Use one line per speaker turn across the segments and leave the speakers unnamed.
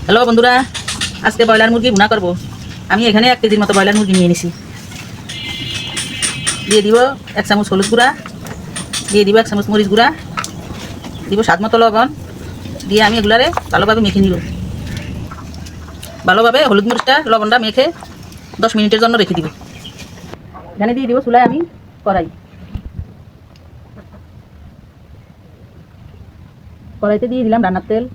Hello বন্ধুরা, আজকে broiler মুরগি ভুনা করব। আমি এখানে 1 কেজির মতো ব্রয়লার মুরগি নিয়ে নিছি। দিয়ে দিব 1 চামচ হলুদ গুঁড়া, দিয়ে দিব 1 চামচ মরিচ গুঁড়া, দিব স্বাদ মতো লবণ। দিয়ে আমি এগুলারে ভালোভাবে মেখে নিব। ভালোভাবে হলুদ মরিচটা লবণটা মেখে 10 মিনিটের জন্য রেখে দিব। এখানে দিয়ে দিব চুলায় আমি কড়াইতে দিয়ে দিলাম রান্নার তেল।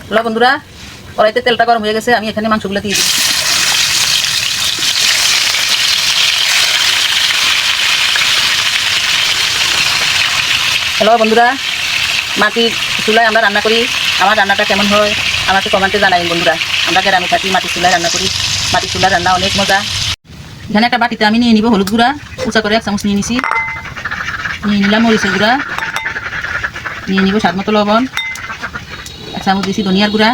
হ্যালো বন্ধুরা, কড়াইতে তেলটা গরম হয়ে গেছে, আমি এখানে মাংসগুলো দিয়ে দিই। হ্যালো বন্ধুরা, মাটির চুলায় আমরা রান্না করি। আমার রান্নাটা কেমন হয় আমাকে কমেন্টে জানাবেন বন্ধুরা। আমরা গ্রামে থাকি, মাটির চুলায় রান্না করি। মাটির চুলার রান্না অনেক মজা। এখানে একটা বাটিতে আমি নিয়ে নিব হলুদ গুঁড়া, উঁচা করে 1 চামচ নিয়ে নিছি। নিয়ে নিলাম মরিচের গুঁড়া, নিয়ে নিব স্বাদ মতো লবণ, 1 চামচ দিয়েছি ধনিয়ার গুঁড়া,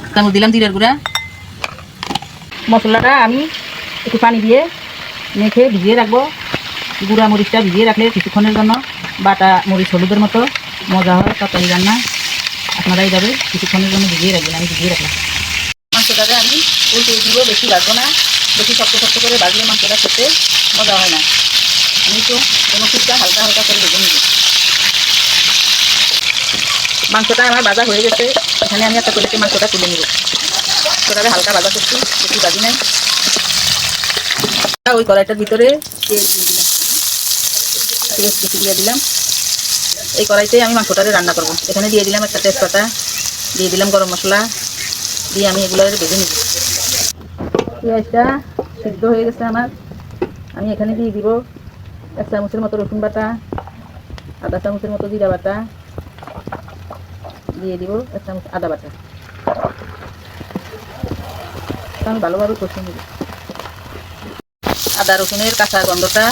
1 চামচ দিলাম জিরার গুঁড়া। মশলাটা আমি একটু পানি দিয়ে মেখে ভিজিয়ে রাখবো। গুঁড়া মরিচটা ভিজিয়ে রাখলে কিছুক্ষণের জন্য বাটা মরিচ হলুদের মতো মজা হয় তরকারি রান্না। আপনারা এইভাবে কিছুক্ষণের জন্য ভিজিয়ে রাখবেন। আমি ভিজিয়ে রাখলাম। মাংসটাকে আমি উল্টে দিব, বেশি ভাজবো না। বেশি শক্ত শক্ত করে ভাজলে মাংসটা খেতে মজা হয় না। আমি একটু কোনো কিছুটা হালকা হালকা করে ভেজে নিব। মাংসটা আমার ভাজা হয়ে গেছে। এখানে আমি একটা প্লেটে মাংসটা তুলে নিব। মাংসটাকে হালকা ভাজা করছি, বেশি ভাজি নাই। ওই কড়াইটার ভিতরে তেল দিয়ে দিলাম। এই কড়াইতে আমি মাংসটারে রান্না করব। এখানে দিয়ে দিলাম একটা তেজপাতা, দিয়ে দিলাম গরম মশলা, দিয়ে আমি এগুলো ভেজে নিব। পেঁয়াজটা সিদ্ধ হয়ে গেছে আমার। আমি এখানে দিয়ে দিব 1 চামচের মতো রসুন বাটা, আধা চামচের মতো জিরা বাটা, দিয়ে দিব 1 চামচ আদা বাটা। আমি ভালোভাবে কষিয়ে নিব। আদা রসুনের কাঁচা গন্ধটা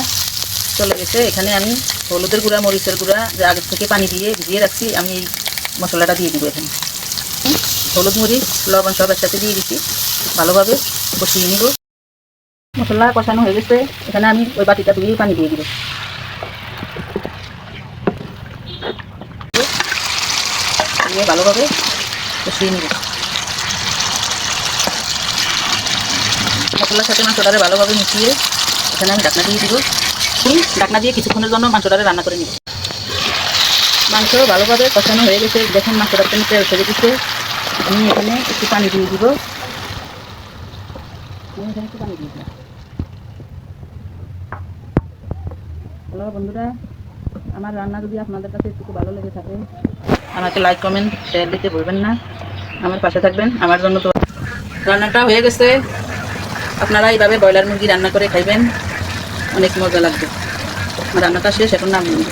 চলে গেছে। এখানে আমি হলুদের গুঁড়া মরিচের গুঁড়া যে আগে থেকে পানি দিয়ে ভিজিয়ে রাখছি, আমি এই মশলাটা দিয়ে দিব। এখানে হলুদ মরিচ লবণ সব একসাথে দিয়ে দিচ্ছি। ভালোভাবে কষিয়ে নিব। মশলা কষানো হয়ে গেছে। এখানে আমি ওই বাটিটা ধুয়ে পানি দিয়ে দিব। দিয়ে ভালোভাবে কষিয়ে নিব। মশলার সাথে মাংসটারে ভালোভাবে মিশিয়ে এখানে আমি ঢাকনা দিয়ে দিব। ঢাকনা দিয়ে কিছুক্ষণের জন্য মাংসটারে রান্না করে নিব। মাংস ভালোভাবে কষানো হয়ে গেছে। দেখুন মাংসটাতে তেল ছেড়ে দিচ্ছে। আমি এখানে একটু পানি দিয়ে দিব। হ্যালো বন্ধুরা, আমার রান্না যদি আপনাদের কাছে একটু ভালো লেগে থাকে আমাকে লাইক কমেন্ট শেয়ার দিতে ভুলবেন না। আমার পাশে থাকবেন। আমার জন্য তো রান্নাটা হয়ে গেছে। আপনারা এইভাবে ব্রয়লার মুরগি রান্না করে খাইবেন, অনেক মজা লাগবে। রান্নাটা শেষ, এখন নামিয়ে নিব।